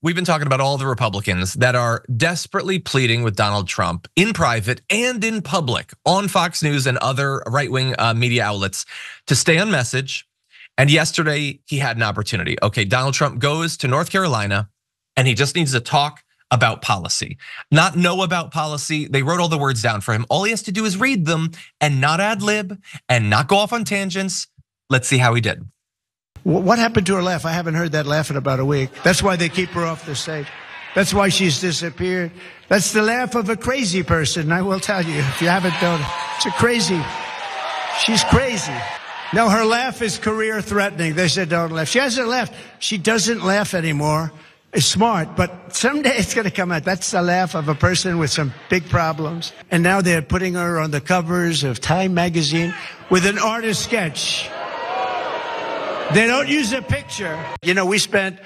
we've been talking about all the Republicans that are desperately pleading with Donald Trump in private and in public on Fox News and other right-wing media outlets to stay on message. And yesterday he had an opportunity. Okay, Donald Trump goes to North Carolina and he just needs to talk about policy, not know about policy. They wrote all the words down for him. All he has to do is read them and not ad lib and not go off on tangents. Let's see how he did. What happened to her laugh? I haven't heard that laugh in about a week. That's why they keep her off the stage. That's why she's disappeared. That's the laugh of a crazy person, I will tell you, if you haven't known it. It's a crazy, she's crazy. No, her laugh is career threatening. They said don't laugh. She hasn't laughed. She doesn't laugh anymore. It's smart, but someday it's going to come out. That's the laugh of a person with some big problems. And now they're putting her on the covers of Time magazine with an artist sketch. They don't use a picture. You know, we spent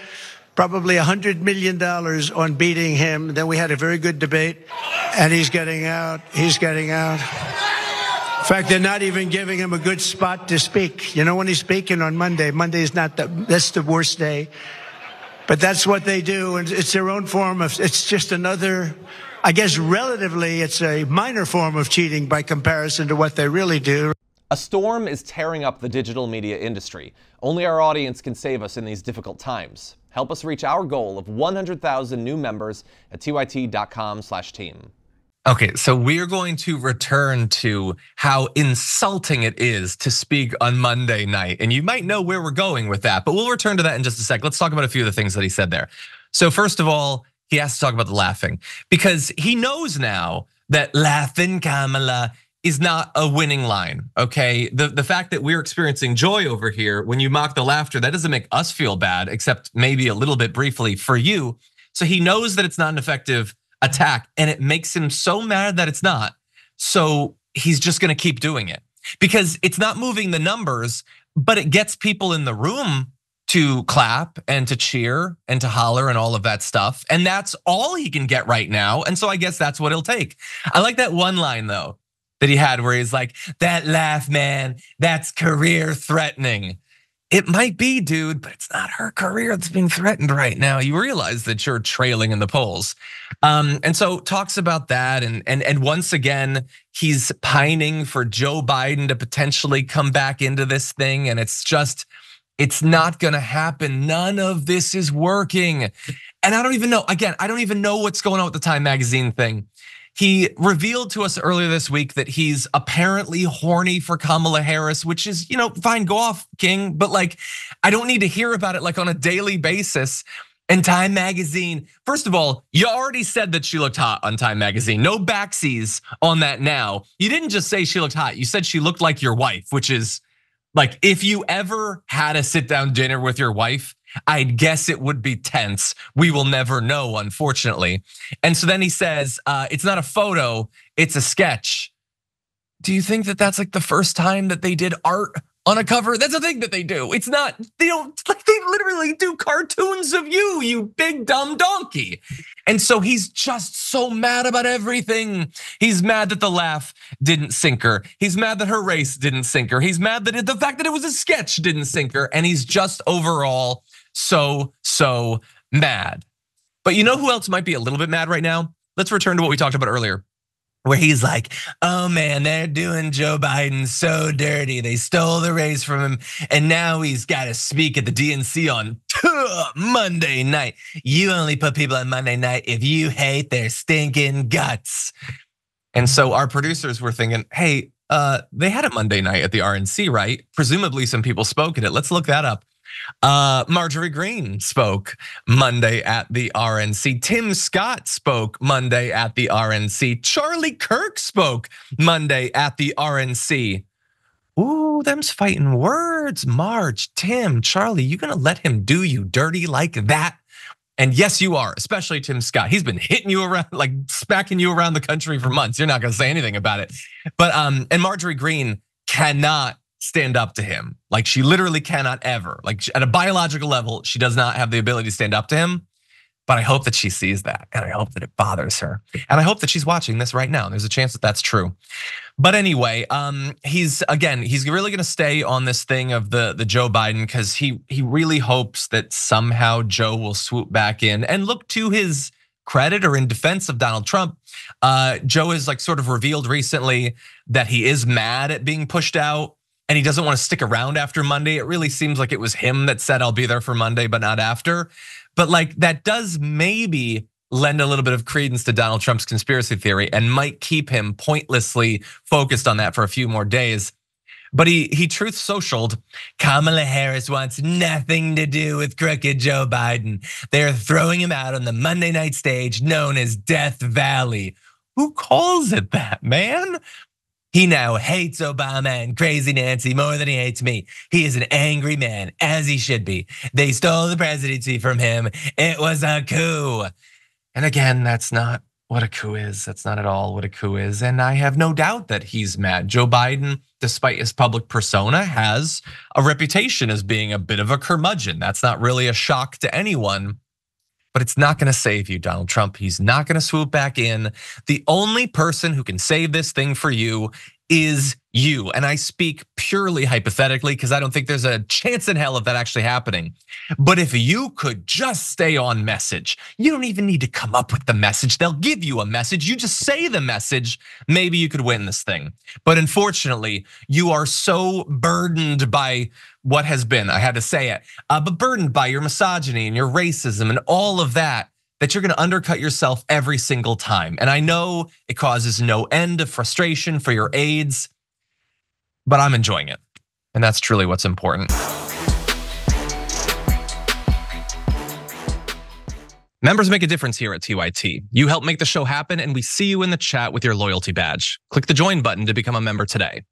probably $100 million on beating him. Then we had a very good debate, and he's getting out. He's getting out. In fact, they're not even giving him a good spot to speak. You know, when he's speaking on Monday, Monday's not that's the worst day. But that's what they do, and it's their own form of, it's just another, I guess relatively, it's a minor form of cheating by comparison to what they really do. A storm is tearing up the digital media industry. Only our audience can save us in these difficult times. Help us reach our goal of 100,000 new members at tyt.com/team. Okay, so we're going to return to how insulting it is to speak on Monday night. And you might know where we're going with that, but we'll return to that in just a sec. Let's talk about a few of the things that he said there. So first of all, he has to talk about the laughing because he knows now that laughing Kamala is not a winning line, okay? The fact that we're experiencing joy over here, when you mock the laughter, that doesn't make us feel bad, except maybe a little bit briefly for you. So he knows that it's not an effective attack, and it makes him so mad that it's not. So he's just gonna keep doing it because it's not moving the numbers, but it gets people in the room to clap and to cheer and to holler and all of that stuff. And that's all he can get right now. And so I guess that's what he'll take. I like that one line though that he had where he's like, that laugh, man, that's career threatening. It might be, dude, but it's not her career that's being threatened right now. You realize that you're trailing in the polls. And so talks about that. And once again, he's pining for Joe Biden to potentially come back into this thing. And it's just, it's not gonna happen. None of this is working. And I don't even know, again, I don't even know what's going on with the Time magazine thing. He revealed to us earlier this week that he's apparently horny for Kamala Harris, which is, fine, go off, King. But like, I don't need to hear about it like on a daily basis. And Time magazine, first of all, you already said that she looked hot on Time magazine. No backsies on that now. You didn't just say she looked hot. You said she looked like your wife, which is like, if you ever had a sit down dinner with your wife, I'd guess it would be tense. We will never know, unfortunately. And so then he says, it's not a photo, it's a sketch. Do you think that that's like the first time that they did art on a cover? That's a thing that they do. It's not, they don't, like they literally do cartoons of you big dumb donkey. And so he's just so mad about everything. He's mad that the laugh didn't sink her. He's mad that her race didn't sink her. He's mad that the fact that it was a sketch didn't sink her. And he's just overall so mad. But you know who else might be a little bit mad right now? Let's return to what we talked about earlier, where he's like, oh man, they're doing Joe Biden so dirty. They stole the race from him. And now he's got to speak at the DNC on Monday night. You only put people on Monday night if you hate their stinking guts. And so our producers were thinking, hey, they had a Monday night at the RNC, right? Presumably some people spoke at it. Let's look that up. Marjorie Greene spoke Monday at the RNC. Tim Scott spoke Monday at the RNC. Charlie Kirk spoke Monday at the RNC. Ooh, them's fighting words. Marge, Tim, Charlie, you gonna let him do you dirty like that? And yes, you are, especially Tim Scott. He's been hitting you around, like smacking you around the country for months. You're not gonna say anything about it. But and Marjorie Greene cannot stand up to him. Like she literally cannot ever. Like at a biological level, she does not have the ability to stand up to him. But I hope that she sees that, and I hope that it bothers her. And I hope that she's watching this right now. There's a chance that that's true. But anyway, he's really gonna stay on this thing of the Joe Biden, because he really hopes that somehow Joe will swoop back in. And look, to his credit, or in defense of Donald Trump, Joe has like sort of revealed recently that he is mad at being pushed out, and he doesn't want to stick around after Monday. It really seems like it was him that said, I'll be there for Monday, but not after. But like, that does maybe lend a little bit of credence to Donald Trump's conspiracy theory, and might keep him pointlessly focused on that for a few more days. But he truth socialed, Kamala Harris wants nothing to do with crooked Joe Biden. They're throwing him out on the Monday night stage known as Death Valley. Who calls it that, man? He now hates Obama and Crazy Nancy more than he hates me. He is an angry man, as he should be. They stole the presidency from him. It was a coup. And again, that's not what a coup is. That's not at all what a coup is. And I have no doubt that he's mad. Joe Biden, despite his public persona, has a reputation as being a bit of a curmudgeon. That's not really a shock to anyone. But it's not gonna save you, Donald Trump. He's not gonna swoop back in. The only person who can save this thing for you is you. And I speak purely hypothetically, because I don't think there's a chance in hell of that actually happening. But if you could just stay on message, you don't even need to come up with the message. They'll give you a message. You just say the message, maybe you could win this thing. But unfortunately, you are so burdened by what has been, I had to say it, but burdened by your misogyny and your racism and all of that, that you're gonna undercut yourself every single time. And I know it causes no end of frustration for your aides, but I'm enjoying it. And that's truly what's important. Members make a difference here at TYT. You help make the show happen, and we see you in the chat with your loyalty badge. Click the join button to become a member today.